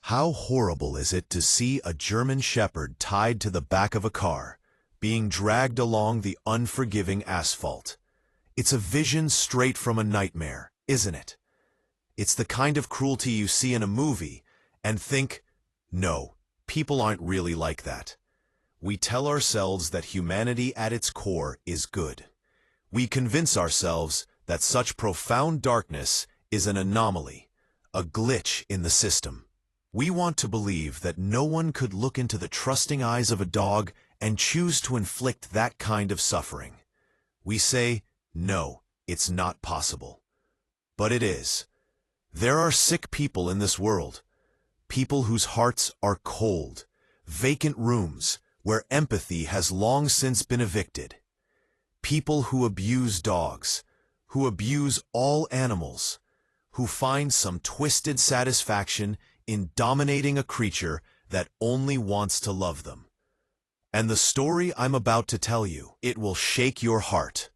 How horrible is it to see a German shepherd tied to the back of a car, being dragged along the unforgiving asphalt? It's a vision straight from a nightmare, isn't it? It's the kind of cruelty you see in a movie and think, no, people aren't really like that. We tell ourselves that humanity at its core is good. We convince ourselves that such profound darkness is an anomaly, a glitch in the system. We want to believe that no one could look into the trusting eyes of a dog and choose to inflict that kind of suffering. We say, no, it's not possible. But it is. There are sick people in this world, people whose hearts are cold, vacant rooms where empathy has long since been evicted. People who abuse dogs, who abuse all animals, who find some twisted satisfaction in dominating a creature that only wants to love them. And the story I'm about to tell you, it will shake your heart.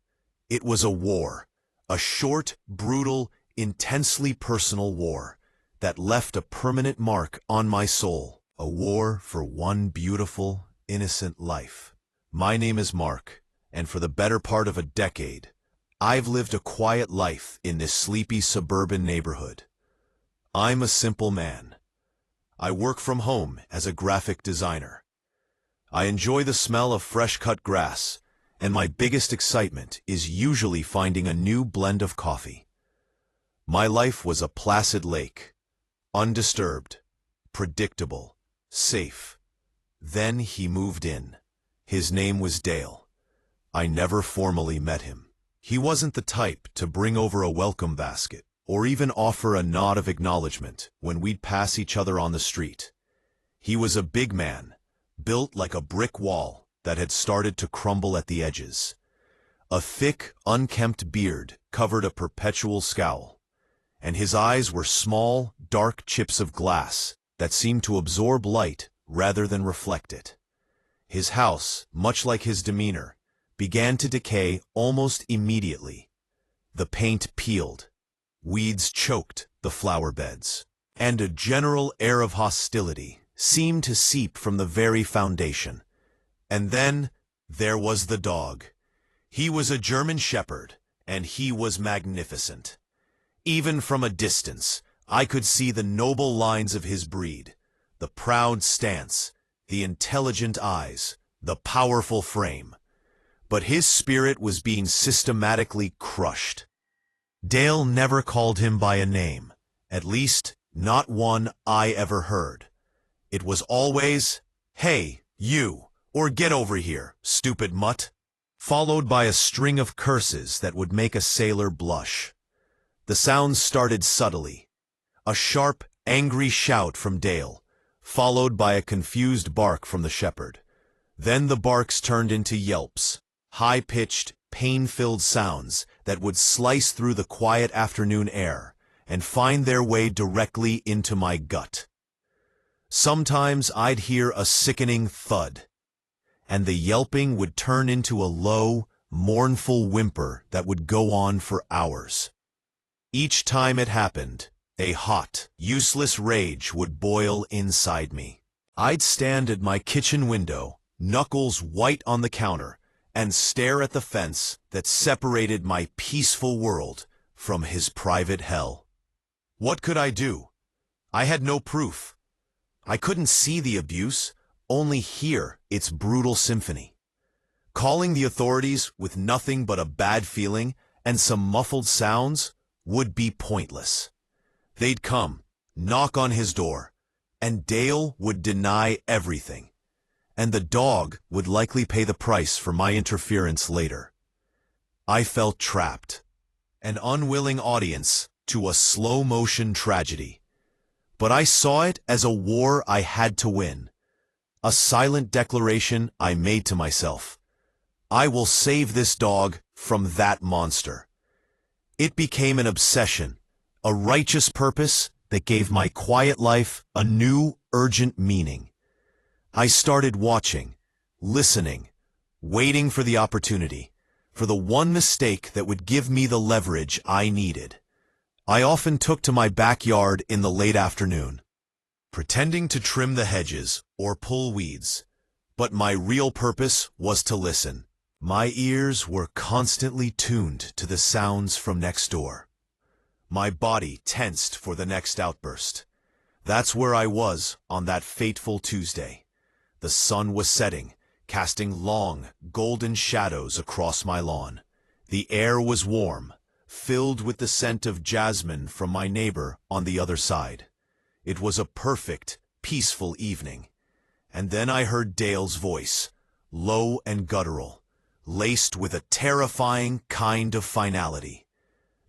It was a war, a short, brutal, intensely personal war that left a permanent mark on my soul, a war for one beautiful, innocent life. My name is Mark, and for the better part of a decade, I've lived a quiet life in this sleepy suburban neighborhood. I'm a simple man. I work from home as a graphic designer. I enjoy the smell of fresh-cut grass, and my biggest excitement is usually finding a new blend of coffee. My life was a placid lake, undisturbed, predictable, safe. Then he moved in. His name was Dale. I never formally met him. He wasn't the type to bring over a welcome basket or even offer a nod of acknowledgement when we'd pass each other on the street. He was a big man, built like a brick wall that had started to crumble at the edges. A thick, unkempt beard covered a perpetual scowl, and his eyes were small, dark chips of glass that seemed to absorb light rather than reflect it. His house, much like his demeanor, began to decay almost immediately. The paint peeled, weeds choked the flower beds, and a general air of hostility seemed to seep from the very foundation. And then there was the dog. He was a German shepherd, and he was magnificent. Even from a distance, I could see the noble lines of his breed, the proud stance, the intelligent eyes, the powerful frame. But his spirit was being systematically crushed. Dale never called him by a name, at least not one I ever heard. It was always, "Hey, you," or "Get over here, stupid mutt," followed by a string of curses that would make a sailor blush. The sounds started subtly. A sharp, angry shout from Dale, followed by a confused bark from the shepherd. Then the barks turned into yelps, high-pitched, pain-filled sounds that would slice through the quiet afternoon air and find their way directly into my gut. Sometimes I'd hear a sickening thud, and the yelping would turn into a low, mournful whimper that would go on for hours. Each time it happened, a hot, useless rage would boil inside me. I'd stand at my kitchen window, knuckles white on the counter, and stare at the fence that separated my peaceful world from his private hell. What could I do? I had no proof. I couldn't see the abuse, only hear its brutal symphony. Calling the authorities with nothing but a bad feeling and some muffled sounds would be pointless. They'd come, knock on his door, and Dale would deny everything. And the dog would likely pay the price for my interference later. I felt trapped, an unwilling audience to a slow-motion tragedy. But I saw it as a war I had to win, a silent declaration I made to myself. I will save this dog from that monster. It became an obsession, a righteous purpose that gave my quiet life a new, urgent meaning. I started watching, listening, waiting for the opportunity, for the one mistake that would give me the leverage I needed. I often took to my backyard in the late afternoon. pretending to trim the hedges or pull weeds. But my real purpose was to listen. My ears were constantly tuned to the sounds from next door. My body tensed for the next outburst. That's where I was on that fateful Tuesday. The sun was setting, casting long, golden shadows across my lawn. The air was warm, filled with the scent of jasmine from my neighbor on the other side. It was a perfect, peaceful evening. And then I heard Dale's voice, low and guttural, laced with a terrifying kind of finality.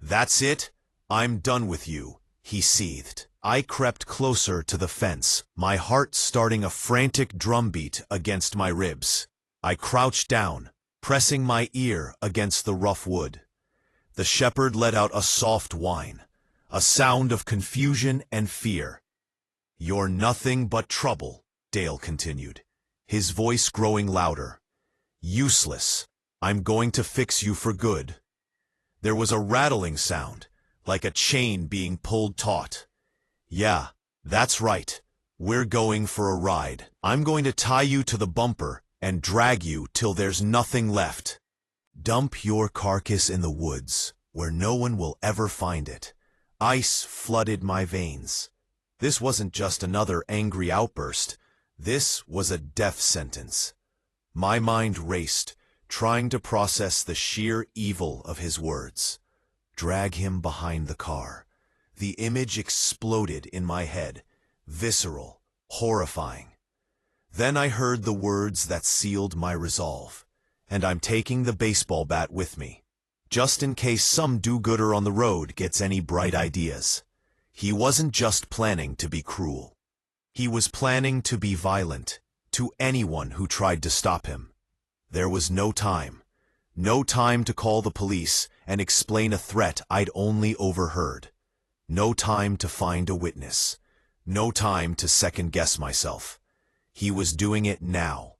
"That's it, I'm done with you," he seethed. I crept closer to the fence, my heart starting a frantic drumbeat against my ribs. I crouched down, pressing my ear against the rough wood. The shepherd let out a soft whine, a sound of confusion and fear. "You're nothing but trouble," Dale continued, his voice growing louder. "Useless. I'm going to fix you for good." There was a rattling sound, like a chain being pulled taut. "Yeah, that's right. We're going for a ride. I'm going to tie you to the bumper and drag you till there's nothing left. Dump your carcass in the woods, where no one will ever find it." Ice flooded my veins. This wasn't just another angry outburst. This was a death sentence. My mind raced, trying to process the sheer evil of his words. Drag him behind the car. The image exploded in my head, visceral, horrifying. Then I heard the words that sealed my resolve. "And I'm taking the baseball bat with me, just in case some do-gooder on the road gets any bright ideas." He wasn't just planning to be cruel. He was planning to be violent to anyone who tried to stop him. There was no time to call the police and explain a threat I'd only overheard. No time to find a witness. No time to second-guess myself. He was doing it now.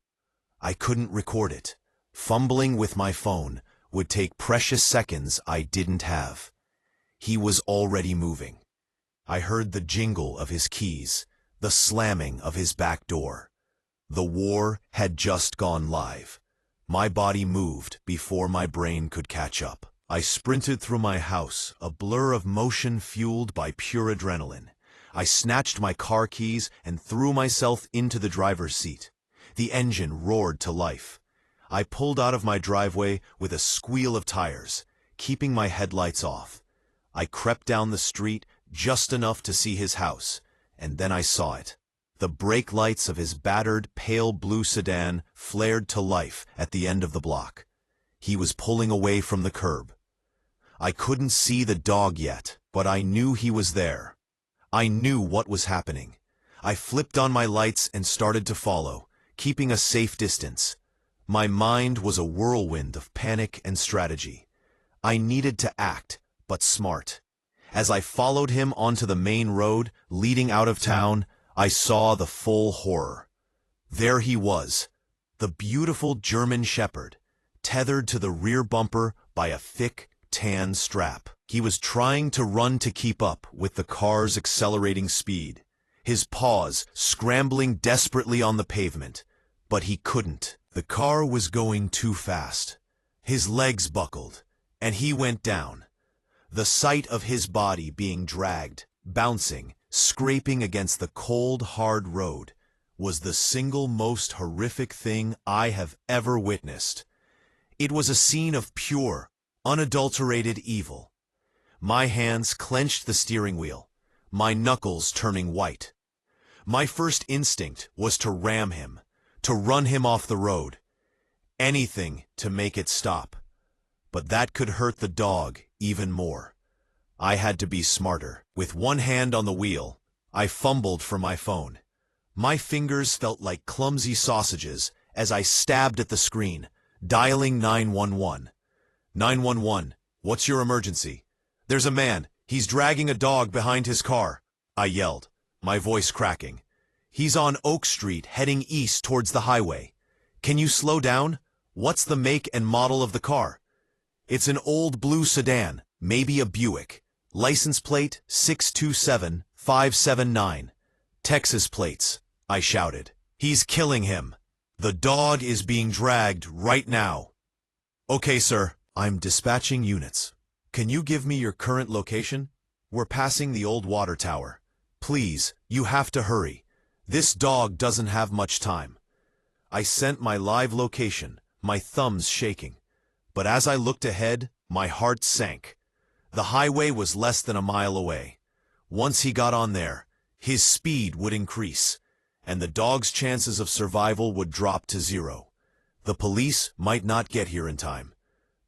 I couldn't record it. Fumbling with my phone would take precious seconds I didn't have. He was already moving. I heard the jingle of his keys, the slamming of his back door. The war had just gone live. My body moved before my brain could catch up. I sprinted through my house, a blur of motion fueled by pure adrenaline. I snatched my car keys and threw myself into the driver's seat. The engine roared to life. I pulled out of my driveway with a squeal of tires, keeping my headlights off. I crept down the street just enough to see his house, and then I saw it. The brake lights of his battered, pale blue sedan flared to life at the end of the block. He was pulling away from the curb. I couldn't see the dog yet, but I knew he was there. I knew what was happening. I flipped on my lights and started to follow, keeping a safe distance. My mind was a whirlwind of panic and strategy. I needed to act, but smart. As I followed him onto the main road leading out of town, I saw the full horror. There he was, the beautiful German shepherd, tethered to the rear bumper by a thick, tan strap. He was trying to run to keep up with the car's accelerating speed, his paws scrambling desperately on the pavement, but he couldn't. The car was going too fast. His legs buckled, and he went down. The sight of his body being dragged, bouncing, scraping against the cold, hard road was the single most horrific thing I have ever witnessed. It was a scene of pure, unadulterated evil. My hands clenched the steering wheel, my knuckles turning white. My first instinct was to ram him, to run him off the road. Anything to make it stop. But that could hurt the dog even more. I had to be smarter. With one hand on the wheel, I fumbled for my phone. My fingers felt like clumsy sausages as I stabbed at the screen, dialing 911. 911, what's your emergency? There's a man. He's dragging a dog behind his car, I yelled, my voice cracking. He's on Oak Street heading east towards the highway. Can you slow down? What's the make and model of the car? It's an old blue sedan, maybe a Buick. License plate 627579. Texas plates, I shouted. He's killing him. The dog is being dragged right now. Okay, sir. I'm dispatching units. Can you give me your current location? We're passing the old water tower. Please, you have to hurry. This dog doesn't have much time. I sent my live location, my thumbs shaking. But as I looked ahead, my heart sank. The highway was less than a mile away. Once he got on there, his speed would increase, and the dog's chances of survival would drop to zero. The police might not get here in time.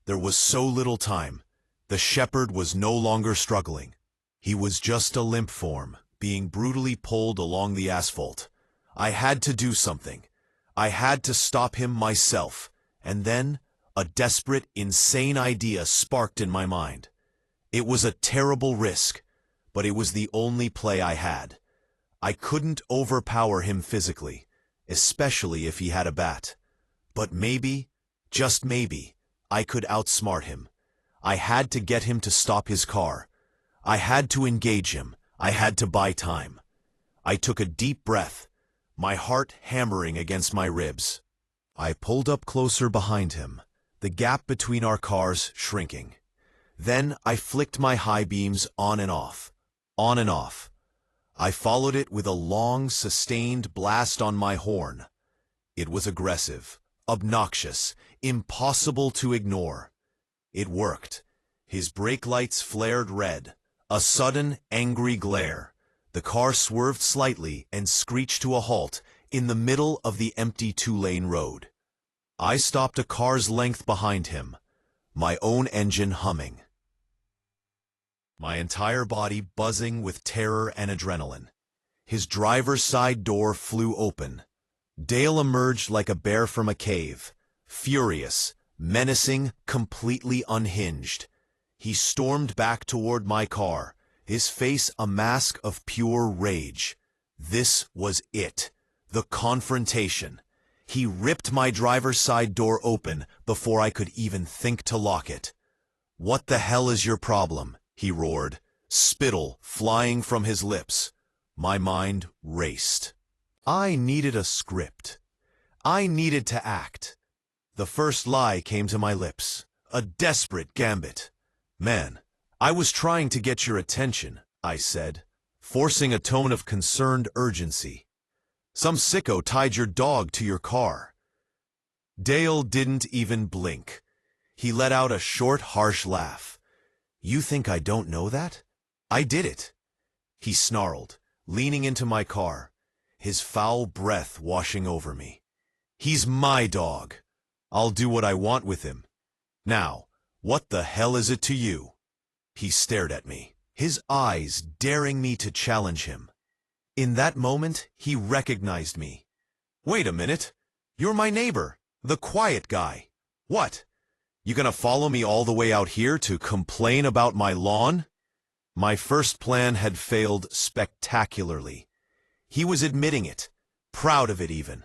There was so little time. The shepherd was no longer struggling. He was just a limp form, being brutally pulled along the asphalt. I had to do something. I had to stop him myself. And then, a desperate, insane idea sparked in my mind. It was a terrible risk, but it was the only play I had. I couldn't overpower him physically, especially if he had a bat. But maybe, just maybe, I could outsmart him. I had to get him to stop his car. I had to engage him. I had to buy time. I took a deep breath, my heart hammering against my ribs. I pulled up closer behind him, the gap between our cars shrinking. Then I flicked my high beams on and off, on and off. I followed it with a long, sustained blast on my horn. It was aggressive, obnoxious, impossible to ignore. It worked. His brake lights flared red, a sudden, angry glare. The car swerved slightly and screeched to a halt in the middle of the empty two-lane road. I stopped a car's length behind him, my own engine humming. My entire body buzzing with terror and adrenaline. His driver's side door flew open. Dale emerged like a bear from a cave, furious, menacing, completely unhinged. He stormed back toward my car, his face a mask of pure rage. This was it, the confrontation. He ripped my driver's side door open before I could even think to lock it. "What the hell is your problem?" he roared, spittle flying from his lips. My mind raced. I needed a script. I needed to act. The first lie came to my lips, a desperate gambit. "Man, I was trying to get your attention," I said, forcing a tone of concerned urgency. "Some sicko tied your dog to your car." Dale didn't even blink. He let out a short, harsh laugh. "You think I don't know that? I did it," he snarled, leaning into my car, his foul breath washing over me. "He's my dog. I'll do what I want with him. Now, what the hell is it to you?" He stared at me, his eyes daring me to challenge him. In that moment, he recognized me. "Wait a minute. You're my neighbor, the quiet guy. What? You gonna follow me all the way out here to complain about my lawn?" My first plan had failed spectacularly. He was admitting it, proud of it even.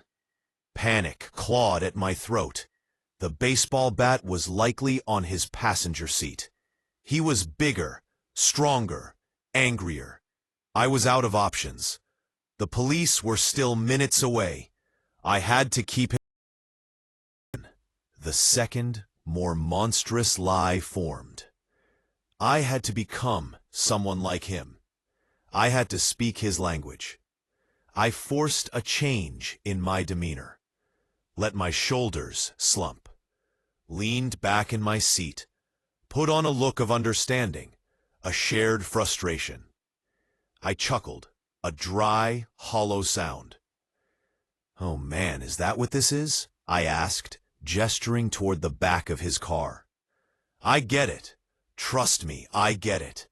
Panic clawed at my throat. The baseball bat was likely on his passenger seat. He was bigger, stronger, angrier. I was out of options. The police were still minutes away. I had to keep him. The second, more monstrous lie formed. I had to become someone like him. I had to speak his language. I forced a change in my demeanor. Let my shoulders slump. Leaned back in my seat. Put on a look of understanding, a shared frustration. I chuckled, a dry, hollow sound. "Oh man, is that what this is?" I asked, gesturing toward the back of his car. "I get it. Trust me, I get it."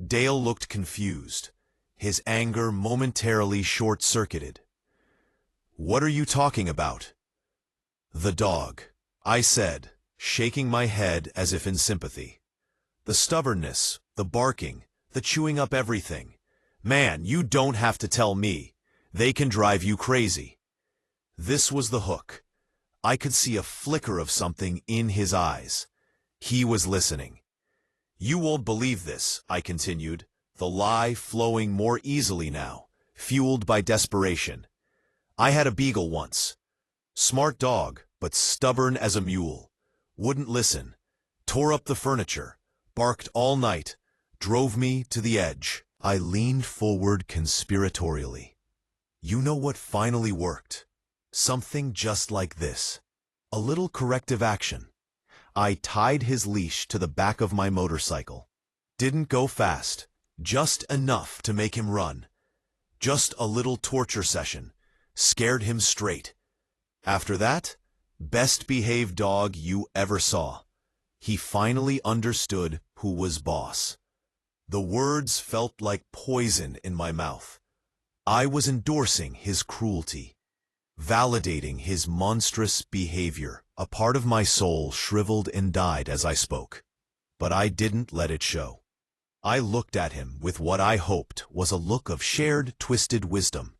Dale looked confused, his anger momentarily short-circuited. "What are you talking about?" "The dog," I said, shaking my head as if in sympathy. "The stubbornness, the barking, the chewing up everything. Man, you don't have to tell me. They can drive you crazy." This was the hook. I could see a flicker of something in his eyes. He was listening. "You won't believe this," I continued, the lie flowing more easily now, fueled by desperation. I had a beagle once. Smart dog, but stubborn as a mule. Wouldn't listen. Tore up the furniture. Barked all night. Drove me to the edge. I leaned forward conspiratorially. You know what finally worked? Something just like this. A little corrective action. I tied his leash to the back of my motorcycle. Didn't go fast. Just enough to make him run. Just a little torture session. Scared him straight. After that, best behaved dog you ever saw. He finally understood who was boss. The words felt like poison in my mouth. I was endorsing his cruelty, validating his monstrous behavior. A part of my soul shriveled and died as I spoke. But I didn't let it show. I looked at him with what I hoped was a look of shared, twisted wisdom.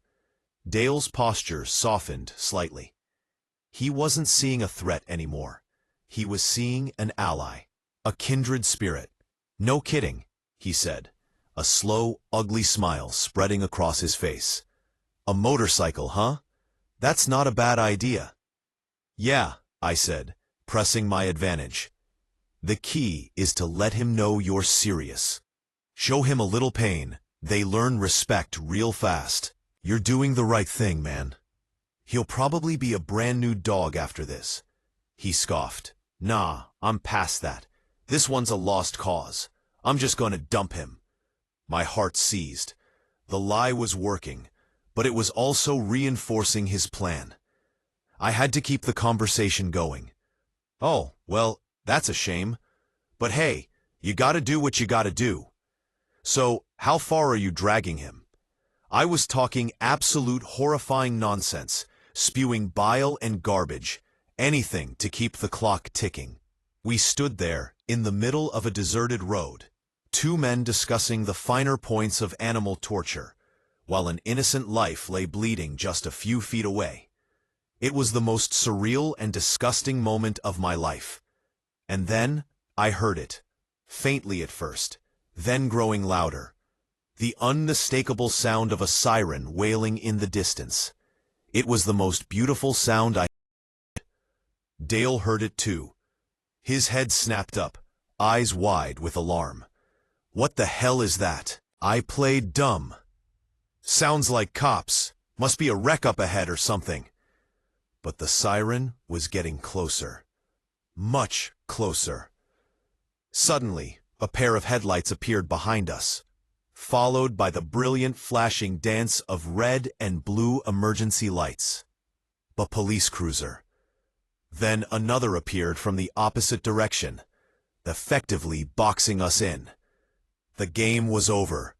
Dale's posture softened slightly. He wasn't seeing a threat anymore. He was seeing an ally, a kindred spirit. No kidding, he said, a slow, ugly smile spreading across his face. A motorcycle, huh? That's not a bad idea. Yeah, I said, pressing my advantage. The key is to let him know you're serious. Show him a little pain. They learn respect real fast. You're doing the right thing, man. He'll probably be a brand new dog after this. He scoffed. Nah, I'm past that. This one's a lost cause. I'm just gonna dump him. My heart seized. The lie was working, but it was also reinforcing his plan. I had to keep the conversation going. Oh, well, that's a shame. But hey, you gotta do what you gotta do. So, how far are you dragging him? I was talking absolute horrifying nonsense, spewing bile and garbage, anything to keep the clock ticking. We stood there, in the middle of a deserted road, two men discussing the finer points of animal torture, while an innocent life lay bleeding just a few feet away. It was the most surreal and disgusting moment of my life. And then, I heard it, faintly at first, then growing louder. The unmistakable sound of a siren wailing in the distance. It was the most beautiful sound I heard. Dale heard it too. His head snapped up, eyes wide with alarm. What the hell is that? I played dumb. Sounds like cops. Must be a wreck up ahead or something. But the siren was getting closer. Much closer. Suddenly, a pair of headlights appeared behind us, followed by the brilliant flashing dance of red and blue emergency lights. A police cruiser. Then another appeared from the opposite direction, effectively boxing us in. The game was over.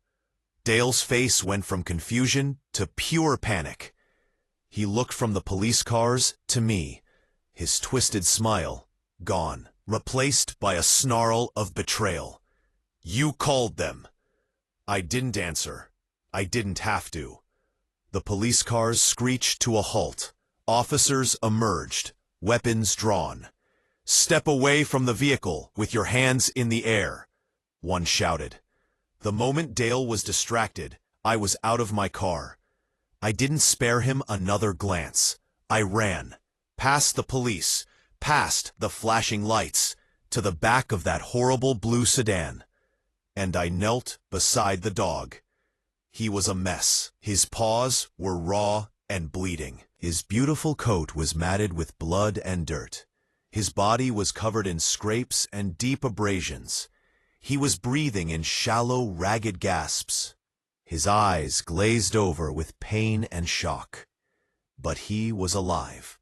Dale's face went from confusion to pure panic. He looked from the police cars to me, his twisted smile gone, replaced by a snarl of betrayal. You called them. I didn't answer. I didn't have to. The police cars screeched to a halt. Officers emerged, weapons drawn. Step away from the vehicle with your hands in the air, one shouted. The moment Dale was distracted, I was out of my car. I didn't spare him another glance. I ran, past the police, past the flashing lights, to the back of that horrible blue sedan. And I knelt beside the dog. He was a mess. His paws were raw and bleeding. His beautiful coat was matted with blood and dirt. His body was covered in scrapes and deep abrasions. He was breathing in shallow, ragged gasps. His eyes glazed over with pain and shock. But he was alive.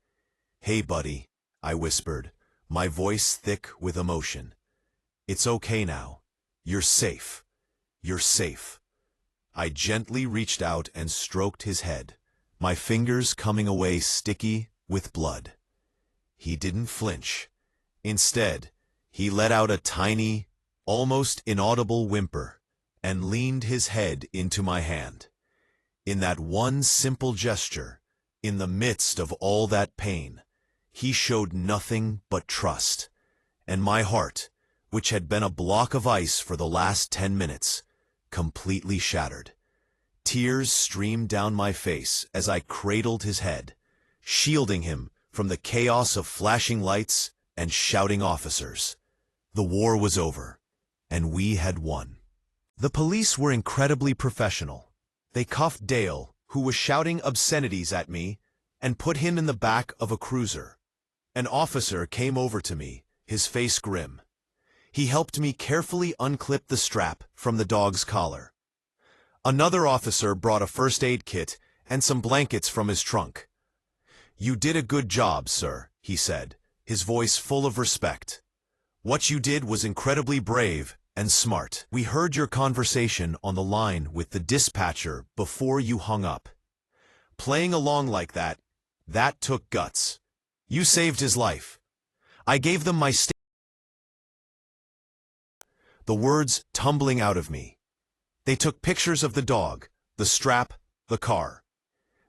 Hey, buddy, I whispered, my voice thick with emotion. It's okay now. You're safe. You're safe. I gently reached out and stroked his head, my fingers coming away sticky with blood. He didn't flinch. Instead, he let out a tiny, almost inaudible whimper and leaned his head into my hand. In that one simple gesture, in the midst of all that pain, he showed nothing but trust, and my heart, which had been a block of ice for the last 10 minutes, completely shattered. Tears streamed down my face as I cradled his head, shielding him from the chaos of flashing lights and shouting officers. The war was over, and we had won. The police were incredibly professional. They cuffed Dale, who was shouting obscenities at me, and put him in the back of a cruiser. An officer came over to me, his face grim. He helped me carefully unclip the strap from the dog's collar. Another officer brought a first aid kit and some blankets from his trunk. "You did a good job, sir," he said, his voice full of respect. "What you did was incredibly brave and smart. We heard your conversation on the line with the dispatcher before you hung up. Playing along like that took guts. You saved his life. I gave them my The words tumbling out of me. They took pictures of the dog, the strap, the car.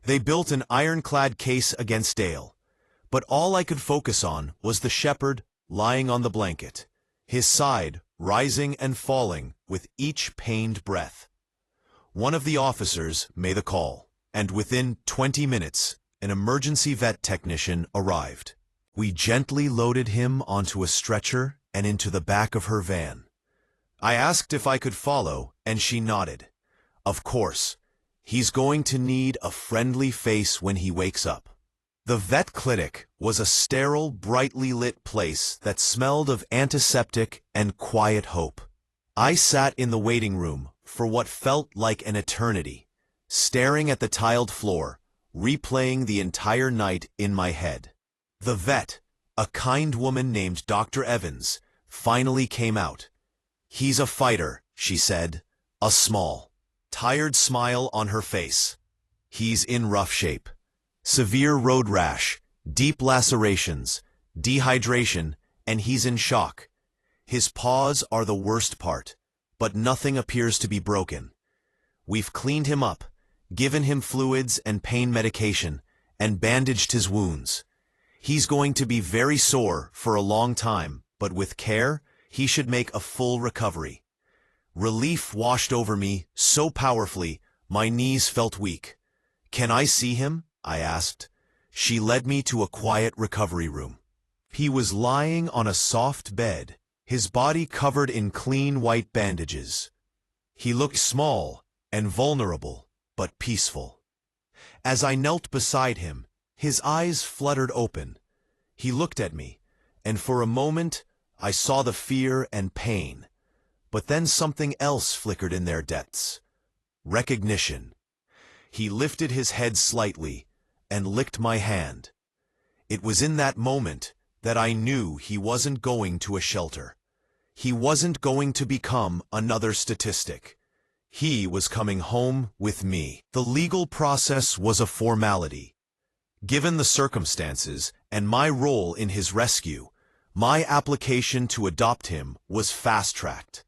They built an ironclad case against Dale, but all I could focus on was the shepherd lying on the blanket, his side rising and falling with each pained breath. One of the officers made the call, and within 20 minutes, an emergency vet technician arrived. We gently loaded him onto a stretcher and into the back of her van. I asked if I could follow, and she nodded. Of course, he's going to need a friendly face when he wakes up. The vet clinic was a sterile, brightly lit place that smelled of antiseptic and quiet hope. I sat in the waiting room for what felt like an eternity, staring at the tiled floor, replaying the entire night in my head. The vet, a kind woman named Dr. Evans, finally came out. "He's a fighter," she said, a small, tired smile on her face. "He's in rough shape. Severe road rash, deep lacerations, dehydration, and he's in shock. His paws are the worst part, but nothing appears to be broken. We've cleaned him up, given him fluids and pain medication, and bandaged his wounds. He's going to be very sore for a long time, but with care, he should make a full recovery." Relief washed over me so powerfully, my knees felt weak. "Can I see him?" I asked. She led me to a quiet recovery room. He was lying on a soft bed, his body covered in clean white bandages. He looked small and vulnerable, but peaceful. As I knelt beside him, his eyes fluttered open. He looked at me, and for a moment I saw the fear and pain. But then something else flickered in their depths. Recognition. He lifted his head slightly and licked my hand. It was in that moment that I knew he wasn't going to a shelter. He wasn't going to become another statistic. He was coming home with me. The legal process was a formality. Given the circumstances and my role in his rescue, my application to adopt him was fast-tracked.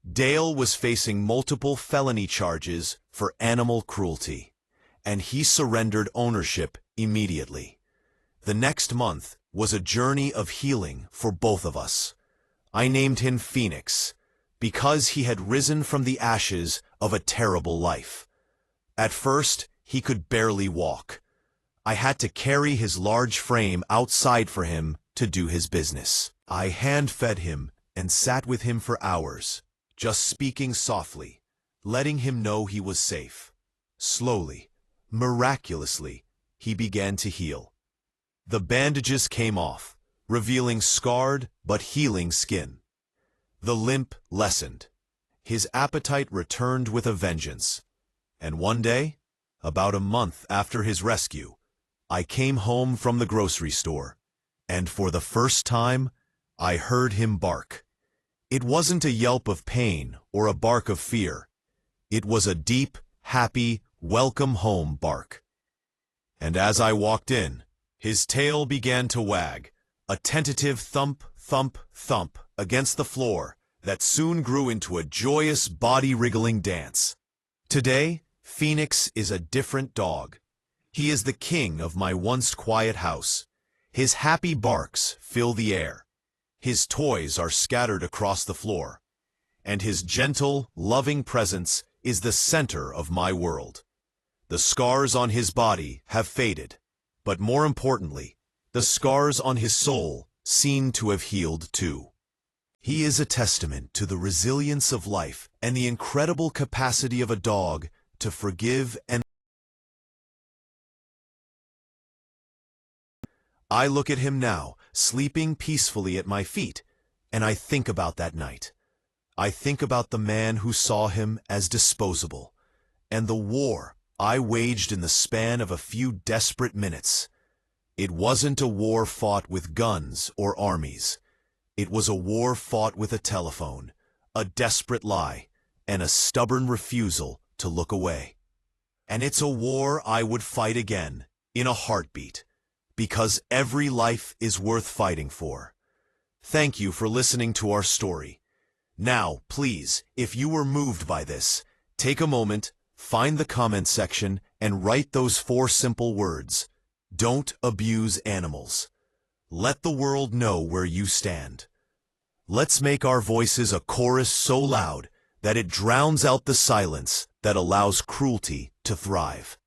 Dale was facing multiple felony charges for animal cruelty, and he surrendered ownership immediately. The next month was a journey of healing for both of us. I named him Phoenix, because he had risen from the ashes of a terrible life. At first, he could barely walk. I had to carry his large frame outside for him to do his business. I hand-fed him and sat with him for hours, just speaking softly, letting him know he was safe. Slowly, miraculously, he began to heal. The bandages came off, revealing scarred but healing skin. The limp lessened. His appetite returned with a vengeance. And one day, about a month after his rescue, I came home from the grocery store, and for the first time, I heard him bark. It wasn't a yelp of pain or a bark of fear. It was a deep, happy, welcome home bark. And as I walked in, his tail began to wag, a tentative thump, thump, thump against the floor that soon grew into a joyous body-wriggling dance. Today, Phoenix is a different dog. He is the king of my once quiet house. His happy barks fill the air. His toys are scattered across the floor. And his gentle, loving presence is the center of my world. The scars on his body have faded, but more importantly, the scars on his soul seem to have healed too. He is a testament to the resilience of life and the incredible capacity of a dog to forgive and I look at him now, sleeping peacefully at my feet, and I think about that night. I think about the man who saw him as disposable, and the war I waged in the span of a few desperate minutes. It wasn't a war fought with guns or armies. It was a war fought with a telephone, a desperate lie, and a stubborn refusal to look away. And it's a war I would fight again, in a heartbeat, because every life is worth fighting for. Thank you for listening to our story. Now, please, if you were moved by this, take a moment, find the comment section, and write those 4 simple words. Don't abuse animals. Let the world know where you stand. Let's make our voices a chorus so loud that it drowns out the silence that allows cruelty to thrive.